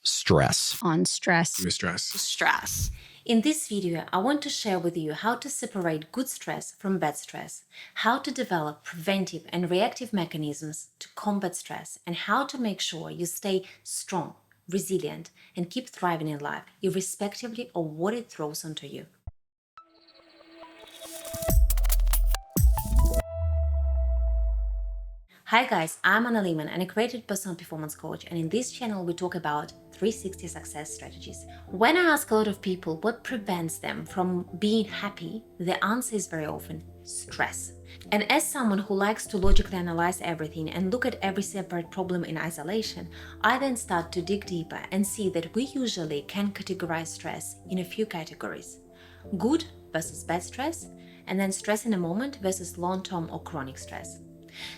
stress. On stress. Eustress. In this video, I want to share with you how to separate good stress from bad stress, how to develop preventive and reactive mechanisms to combat stress, and how to make sure you stay strong, resilient, and keep thriving in life, irrespectively of what it throws onto you. Hi guys, I'm Analeiman, an accredited personal performance coach, and in this channel we talk about 360 success strategies. When I ask a lot of people what prevents them from being happy, the answer is very often stress. And as someone who likes to logically analyze everything and look at every separate problem in isolation, I then start to dig deeper and see that we usually can categorize stress in a few categories: good versus bad stress, and then stress in a moment versus long-term or chronic stress.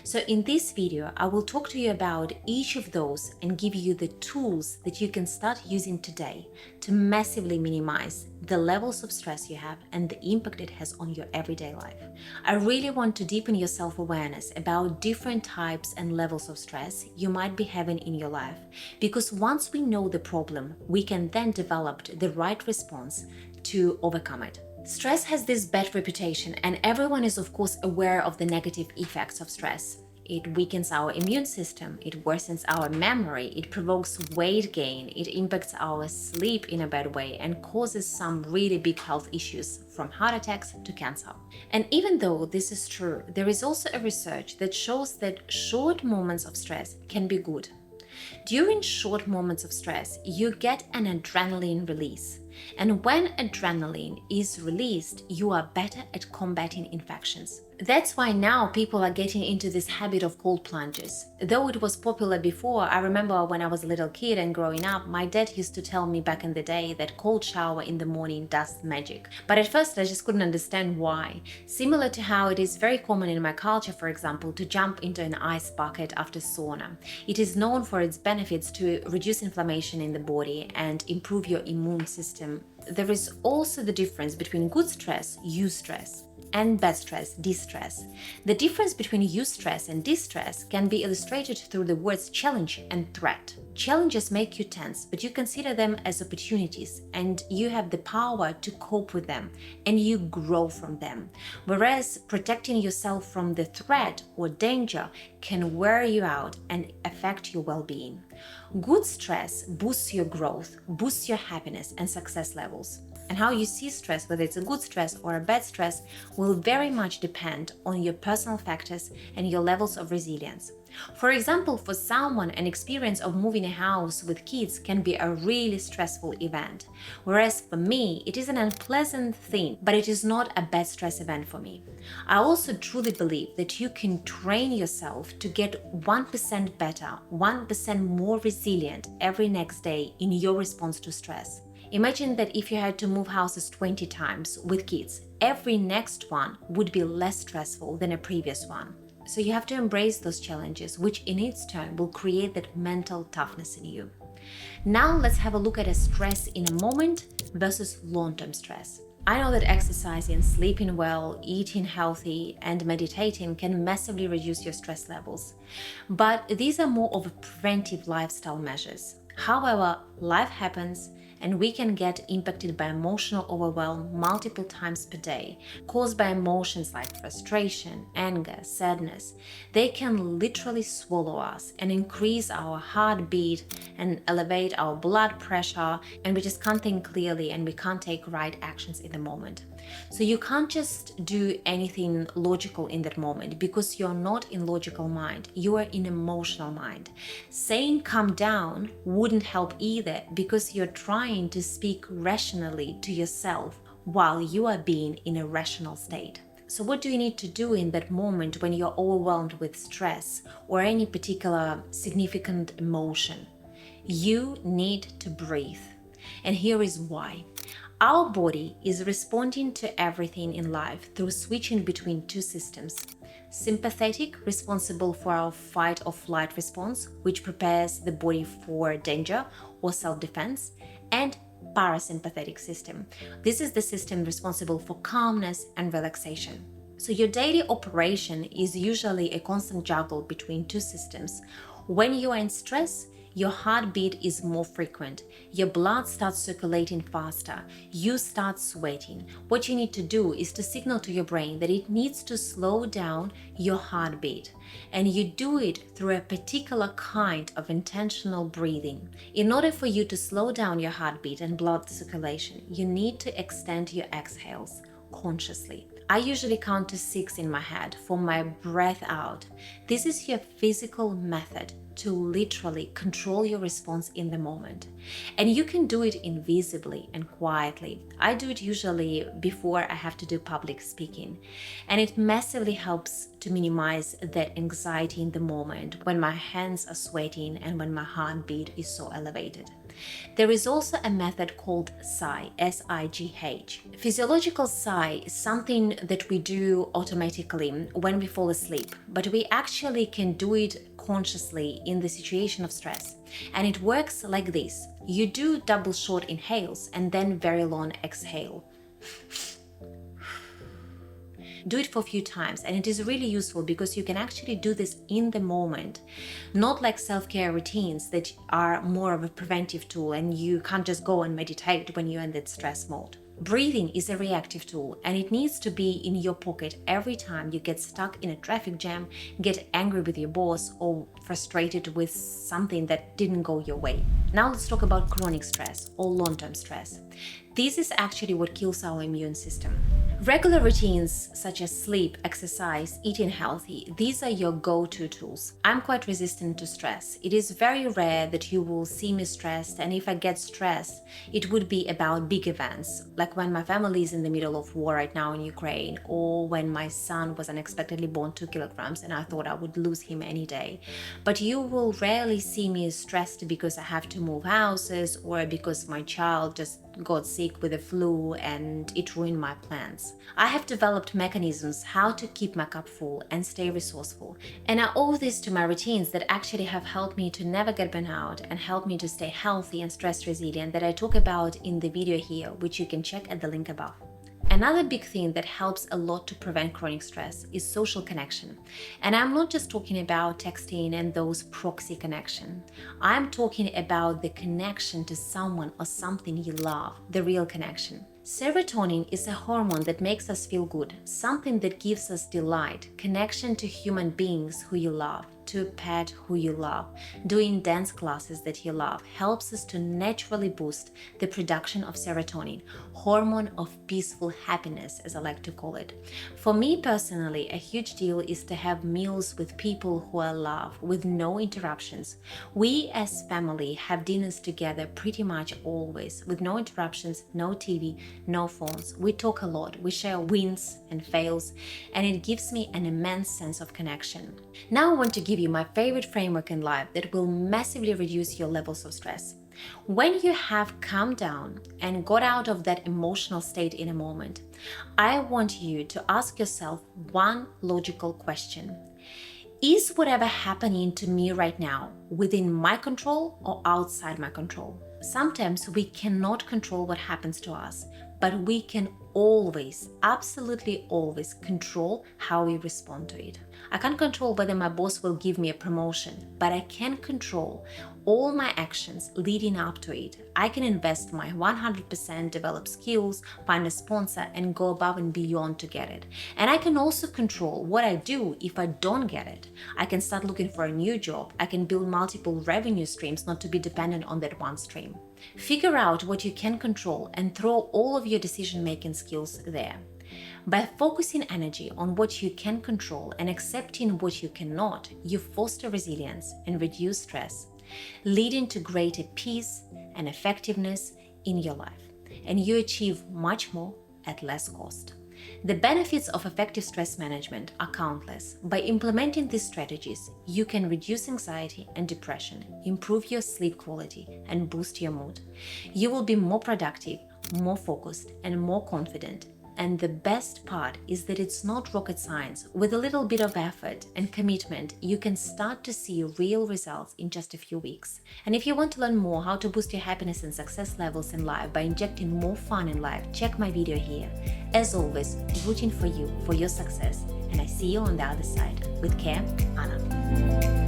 So in this video, I will talk to you about each of those and give you the tools that you can start using today to massively minimize the levels of stress you have and the impact it has on your everyday life. I really want to deepen your self-awareness about different types and levels of stress you might be having in your life, because once we know the problem, we can then develop the right response to overcome it. Stress has this bad reputation, and everyone is of course aware of the negative effects of stress. It weakens our immune system, it worsens our memory, it provokes weight gain, it impacts our sleep in a bad way and causes some really big health issues, from heart attacks to cancer. And even though this is true, there is also a research that shows that short moments of stress can be good. During short moments of stress, you get an adrenaline release. And when adrenaline is released, you are better at combating infections. That's why now people are getting into this habit of cold plunges. Though it was popular before, I remember when I was a little kid and growing up, my dad used to tell me back in the day that cold shower in the morning does magic. But at first I just couldn't understand why. Similar to how it is very common in my culture, for example, to jump into an ice bucket after sauna. It is known for its benefits to reduce inflammation in the body and improve your immune system. There is also the difference between good stress, eustress, and bad stress, distress. The difference between eustress and distress can be illustrated through the words challenge and threat. Challenges make you tense, but you consider them as opportunities and you have the power to cope with them and you grow from them. Whereas protecting yourself from the threat or danger can wear you out and affect your well-being. Good stress boosts your growth, boosts your happiness and success levels. And how you see stress, whether it's a good stress or a bad stress, will very much depend on your personal factors and your levels of resilience. For example, for someone, an experience of moving a house with kids can be a really stressful event. Whereas for me, it is an unpleasant thing, but it is not a bad stress event for me. I also truly believe that you can train yourself to get 1% better, 1% more resilient every next day in your response to stress. Imagine that if you had to move houses 20 times with kids, every next one would be less stressful than a previous one. So you have to embrace those challenges, which in its turn will create that mental toughness in you. Now let's have a look at a stress in a moment versus long-term stress. I know that exercising, sleeping well, eating healthy, and meditating can massively reduce your stress levels. But these are more of preventive lifestyle measures. However, life happens, and we can get impacted by emotional overwhelm multiple times per day, caused by emotions like frustration, anger, sadness. They can literally swallow us and increase our heartbeat and elevate our blood pressure, and we just can't think clearly and we can't take right actions in the moment. So you can't just do anything logical in that moment because you're not in logical mind, you are in emotional mind. Saying calm down wouldn't help either because you're trying to speak rationally to yourself while you are being in a rational state. So what do you need to do in that moment when you're overwhelmed with stress or any particular significant emotion? You need to breathe. And here is why. Our body is responding to everything in life through switching between two systems. Sympathetic, responsible for our fight or flight response, which prepares the body for danger or self-defense, and parasympathetic system. This is the system responsible for calmness and relaxation. So your daily operation is usually a constant juggle between two systems. When you are in stress, your heartbeat is more frequent, your blood starts circulating faster, you start sweating. What you need to do is to signal to your brain that it needs to slow down your heartbeat. And you do it through a particular kind of intentional breathing. In order for you to slow down your heartbeat and blood circulation, you need to extend your exhales consciously. I usually count to 6 in my head for my breath out. This is your physical method to literally control your response in the moment. And you can do it invisibly and quietly. I do it usually before I have to do public speaking. And it massively helps to minimize that anxiety in the moment when my hands are sweating and when my heartbeat is so elevated. There is also a method called SIGH, S-I-G-H. Physiological SIGH is something that we do automatically when we fall asleep, but we actually can do it consciously in the situation of stress. And it works like this. You do double short inhales and then very long exhale. Do it for a few times, and it is really useful because you can actually do this in the moment, not like self-care routines that are more of a preventive tool and you can't just go and meditate when you're in that stress mode. Breathing is a reactive tool, and it needs to be in your pocket every time you get stuck in a traffic jam, get angry with your boss, or frustrated with something that didn't go your way. Now let's talk about chronic stress or long-term stress. This is actually what kills our immune system. Regular routines such as sleep, exercise, eating healthy, these are your go-to tools. I'm quite resistant to stress. It is very rare that you will see me stressed, and if I get stressed, it would be about big events, like when my family is in the middle of war right now in Ukraine, or when my son was unexpectedly born 2 kilograms and I thought I would lose him any day. But you will rarely see me stressed because I have to move houses or because my child just got sick with the flu and it ruined my plans. I have developed mechanisms how to keep my cup full and stay resourceful. And I owe this to my routines that actually have helped me to never get burnout and helped me to stay healthy and stress resilient that I talk about in the video here, which you can check at the link above. Another big thing that helps a lot to prevent chronic stress is social connection. And I'm not just talking about texting and those proxy connection. I'm talking about the connection to someone or something you love, the real connection. Serotonin is a hormone that makes us feel good, something that gives us delight, connection to human beings who you love, to a pet who you love, doing dance classes that you love, helps us to naturally boost the production of serotonin, hormone of peaceful happiness, as I like to call it. For me personally, a huge deal is to have meals with people who I love, with no interruptions. We as family have dinners together pretty much always, with no interruptions, no TV, no phones. We talk a lot, we share wins and fails, and it gives me an immense sense of connection. Now I want to give you my favorite framework in life that will massively reduce your levels of stress. When you have calmed down and got out of that emotional state in a moment, I want you to ask yourself one logical question. Is whatever happening to me right now within my control or outside my control? Sometimes we cannot control what happens to us, but we can always, absolutely always control how we respond to it. I can't control whether my boss will give me a promotion, but I can control all my actions leading up to it. I can invest my 100%, develop skills, find a sponsor, and go above and beyond to get it. And I can also control what I do if I don't get it. I can start looking for a new job. I can build multiple revenue streams, not to be dependent on that one stream. Figure out what you can control and throw all of your decision-making skills there. By focusing energy on what you can control and accepting what you cannot, you foster resilience and reduce stress, leading to greater peace and effectiveness in your life. And you achieve much more at less cost. The benefits of effective stress management are countless. By implementing these strategies, you can reduce anxiety and depression, improve your sleep quality, and boost your mood. You will be more productive, more focused, and more confident. And the best part is that it's not rocket science. With a little bit of effort and commitment, you can start to see real results in just a few weeks. And if you want to learn more how to boost your happiness and success levels in life by injecting more fun in life, check my video here. As always, rooting for you, for your success. And I see you on the other side. With care, Anna.